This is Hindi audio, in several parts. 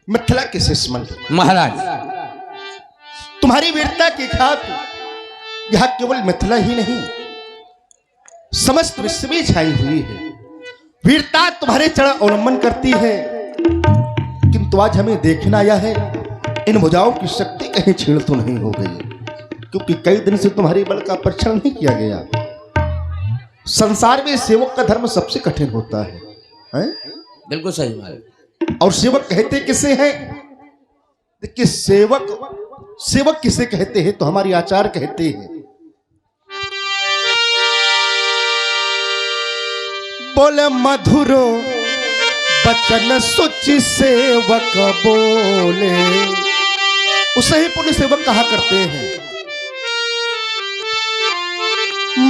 मिथिला के शिष्मन महाराज, तुम्हारी वीरता की ख्यात यह केवल मिथिला ही नहीं समस्त विश्व में छाई हुई है। वीरता तुम्हारे चरण अवलंबन करती है, किंतु आज हमें देखना आया है इन भुजाओं की शक्ति कहीं छीण तो नहीं हो गई, क्योंकि कई दिन से तुम्हारे बल का परीक्षण नहीं किया गया। संसार में सेवक का धर्म सबसे कठिन होता है? बिल्कुल सही महाराज। और सेवक कहते किसे हैं? देखिए, सेवक किसे कहते हैं तो हमारी आचार कहते हैं, बोले मधुरो बचन सुचि सेवक बोले, उसे ही पुण्य सेवक कहा करते हैं।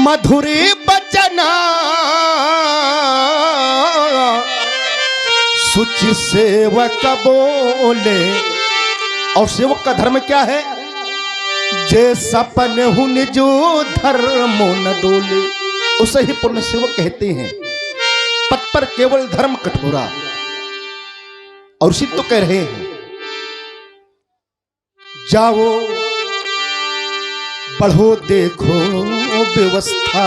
मधुरे बचना सुचि सेवक बोले, और सेवक का धर्म क्या है? जे सपन हुन जो धर्म न डोले, उसे ही पुण्य सेवक कहते हैं। पद पर केवल धर्म कठोरा, और उसी तो कह रहे हैं जाओ बढ़ो देखो व्यवस्था,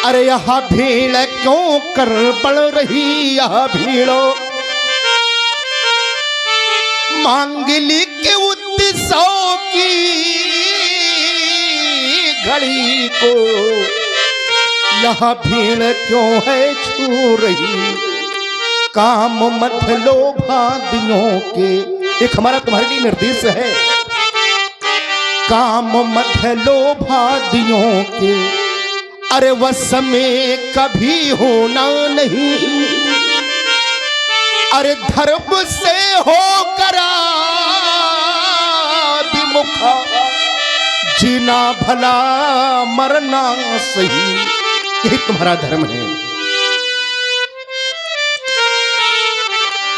अरे यह भीड़ क्यों कर बढ़ रही, यह भीड़ो मांगली के उत्सव की घड़ी को, यह भीड़ क्यों है छू रही, काम मत लोभादियों के। एक हमारा तुम्हारे लिए निर्देश है, काम मत लोभादियों के, अरे वस में कभी होना नहीं, अरे धर्म से होकर विमुखा, जीना भला मरना सही, यही तुम्हारा धर्म है।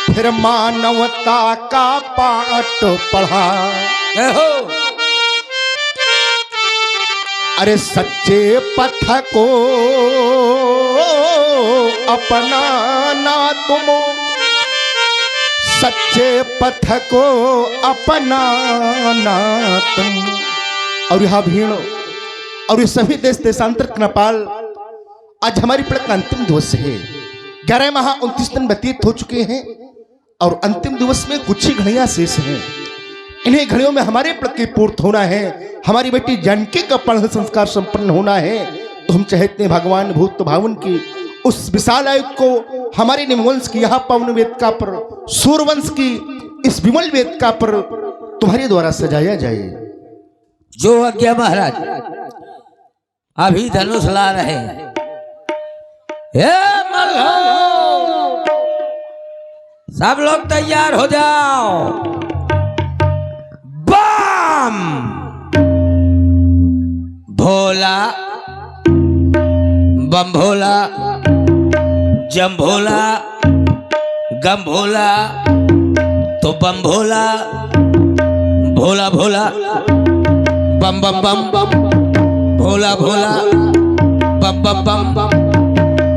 फिर मानवता का पाठ पढ़ा, अरे सच्चे पथ को अपनाना तुम, सच्चे पथ को अपनाना तुम। और यह भीड़ और ये सभी देश देशांतर नेपाल, आज हमारी पढ़ का अंतिम दिवस है। 11 माह 29 दिन व्यतीत हो चुके हैं और अंतिम दिवस में कुछ ही घड़ियां शेष हैं। इन्हीं घड़ियों में हमारे पढ़ के पूर्त होना है, हमारी बेटी जानकी का पढ़ संस्कार संपन्न होना है। तो हम चाहते हैं भगवान भूत भावन की उस विशाल आयु को हमारे निमवंश की यह पवन वेदिका पर, सूर्यवंश की इस विमल वेदिका पर तुम्हारे द्वारा सजाया जाए। जो आज्ञा महाराज। अभी धनुष ला रहे हैं। सब लोग तैयार हो जाओ। बम भोला बम भोला जम भोला गम भोला तो बम भोला भोला भोला बम बम बम बम भोला भोला बम बम बम बम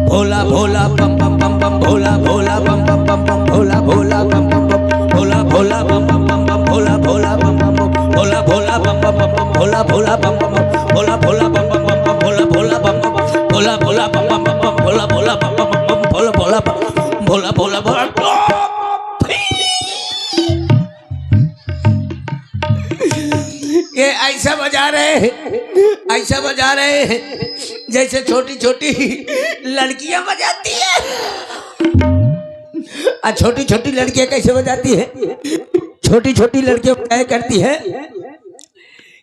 भोला भोला बम बम बम बम भोला भोला बम बम बम बम भोला भोला बम बम बम भोला भोला बम बम बम बम भोला भोला बम बम बम भोला भोला बम बम बम बम भोला भोला बम बम बम भोला भोला बम बम बम बम भोला भोला बम बम बम भोला भोला बम बम बम भोला भोला बम बम बम भोला भोला भोला भोला भोला। ये ऐसा बजा रहे हैं, ऐसा बजा रहे हैं जैसे छोटी छोटी लड़कियां बजाती है। और छोटी छोटी लड़कियां कैसे बजाती है? छोटी छोटी लड़कियां क्या करती है?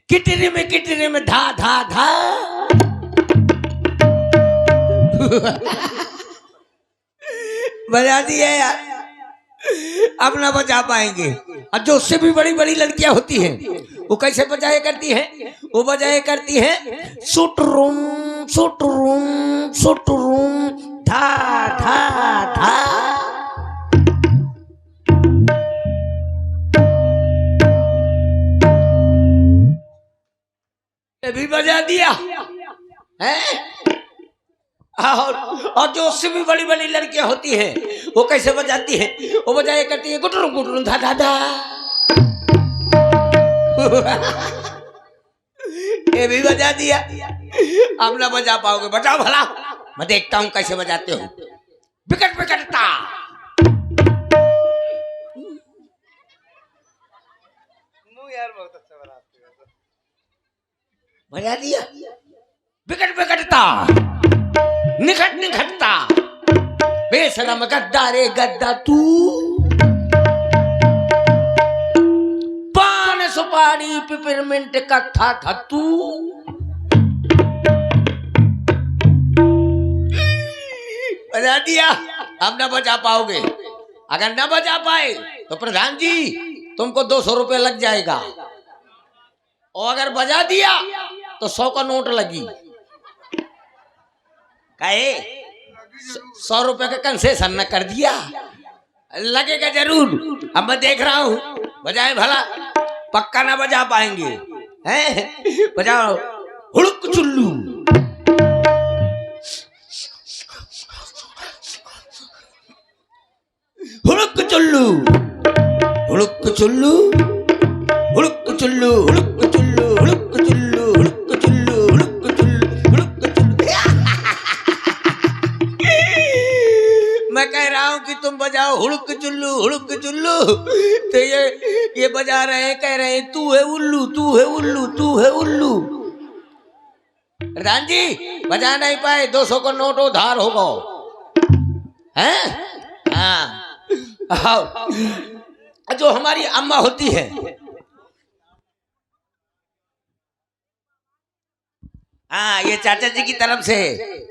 किटने में धा धा धा। बजा दी है यार, अब ना बजा पाएंगे। और जो उससे भी बड़ी बड़ी लड़कियां होती हैं वो कैसे बजाया करती है? वो बजाया करती है सुटरूम सुटरूम सुटरूम धा धा धा। ये भी बजा दिया है। और जो उससे भी बड़ी बड़ी लड़कियां होती हैं वो कैसे बजाती हैं? वो बजाया करती है गुटरू गुटरू धा धा धा। ये भी बजा दिया। अब ना बजा पाओगे, बजाओ भला, मैं देखता हूं कैसे बजाते हो। विकट विकटता यार बहुत अच्छा बनाते हो। बजा दिया। विकट विकटता निखट निखटता बेशरम गद्दा रे गद्दा तू। पान सुपारी पिपरमिंट कट्ठा धत्तू। बजा दिया। अब ना बजा पाओगे। अगर ना बजा पाए तो प्रधान जी तुमको 200 रुपये लग जाएगा, और अगर बजा दिया तो 100 का नोट लगी। कहे 100 रुपये का कंसेशन न कर दिया, लगेगा जरूर। अब मैं देख रहा हूं, बजाए भला, पक्का ना बजा पाएंगे हैं। बजाओ हुड़क चुल्लू। हुड़क चुल्लू हुड़क चुल्लू हुड़क चुल्लू हुड़क चुल्लू हुड़क चुल्लू हुड़क चुल्लू हुड़क चुल्लू हुड़क चुल्लू। मैं कह रहा हूं कि तुम बजाओ हुड़क चुल्लू, तो ये बजा रहे हैं, कह रहे हैं तू है उल्लू, तू है उल्लू, तू है उल्लू। प्रधान जी बजा नहीं पाए, 200 का नोट उधार होगा हैं। हाँ, जो हमारी अम्मा होती है, हाँ, ये चाचा जी की तरफ से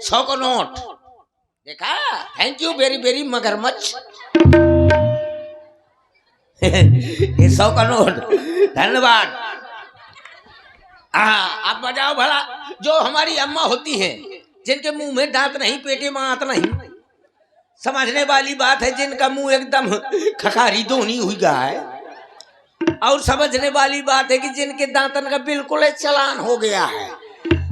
100 का नोट देखा। थैंक यू वेरी वेरी मगरमच्छ। ये 100 का नोट, धन्यवाद। हाँ, आप बजाओ भला। जो हमारी अम्मा होती हैं, जिनके मुंह में दांत नहीं, पेटे में आंत नहीं, समझने वाली बात है, जिनका मुंह एकदम खखारी दोनी हुई गया है, और समझने वाली बात है कि जिनके दांतन का बिल्कुल चलान हो गया है,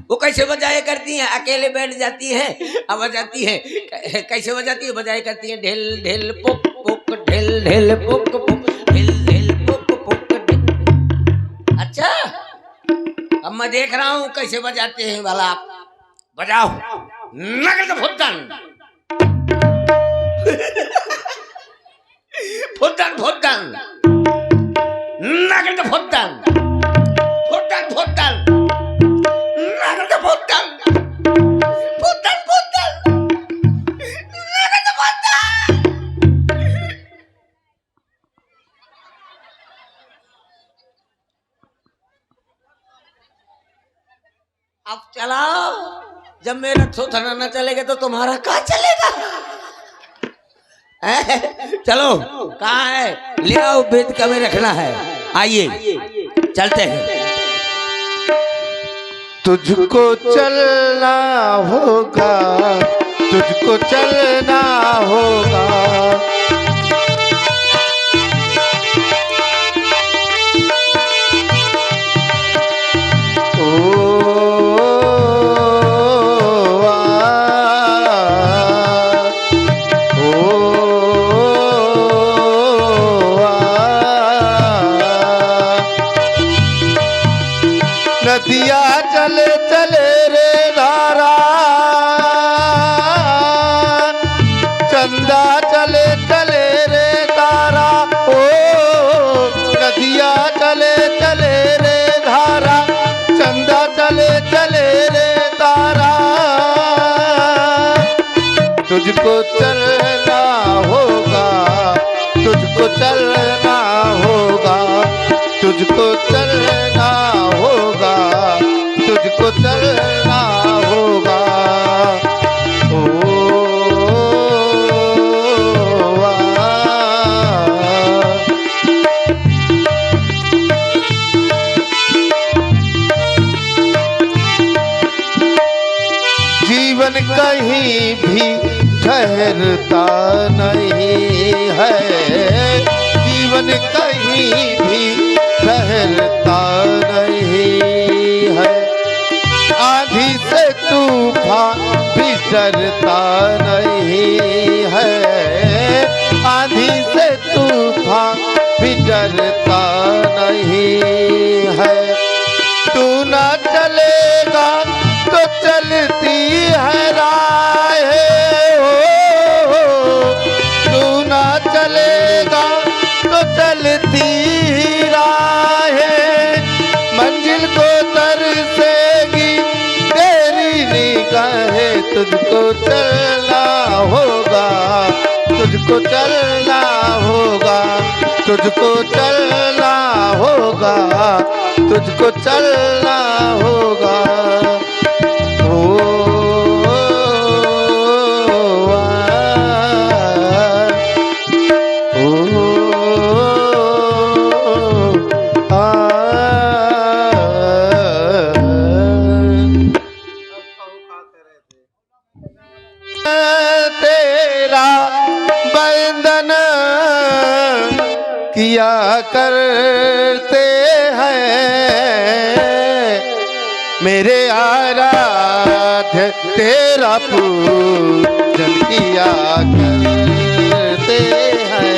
वो कैसे बजाया करती हैं? अकेले बैठ जाती हैं, अब बजाती हैं। कैसे बजाती है? बजाया करती हैं ढेल ढेल पुक पुक, ढेल ढेल पुक पुक, ढेल ढेल पुक पुक ढेल। अच्छा, अब मैं देख रहा हूं कैसे बजाते हैं भला। आप बजाओ नगद फुद्दन फुद्दन फुद्दन नगद फुद्दन फुद्दन फुद्दन नगद फुद्दन फुद्दन फुद्दन नगद फुद्दन। अब चलाओ। जब मेरा थोथना न चलेगा तो तुम्हारा क्या चलेगा? चलो, कहाँ है? ले आओ, भेद का में रखना है। आइए चलते हैं। तुझको चलना होगा, तुझको चलना होगा। नदिया चले चले रे धारा, चंदा चले चले रे तारा। ओ नदिया चले चले रे धारा, चंदा चले चले रे तारा। तुझको चलना होगा, तुझको चलना होगा, तुझको चलना होगा, तुझको चलना होगा। ओ जीवन कहीं भी ठहरता नहीं है, जीवन कहीं भी ठहरता नहीं है। डरता नहीं है, आंधी से तूफान भी डरता नहीं है। तू ना चलेगा तो चलती है राहें, तू ना चलेगा तो चलती ही राहें, मंजिल को तरसेगी तेरी निगाहें। तुझको चलना होगा, तुझको चलना होगा, तुझको चलना होगा, तुझको चलना होगा। तेरा बंधन किया करते हैं, मेरे आराध्य तेरा पूजन किया करते हैं,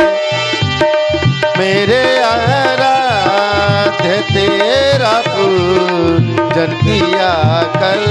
मेरे आराध्य तेरा पूजन किया कर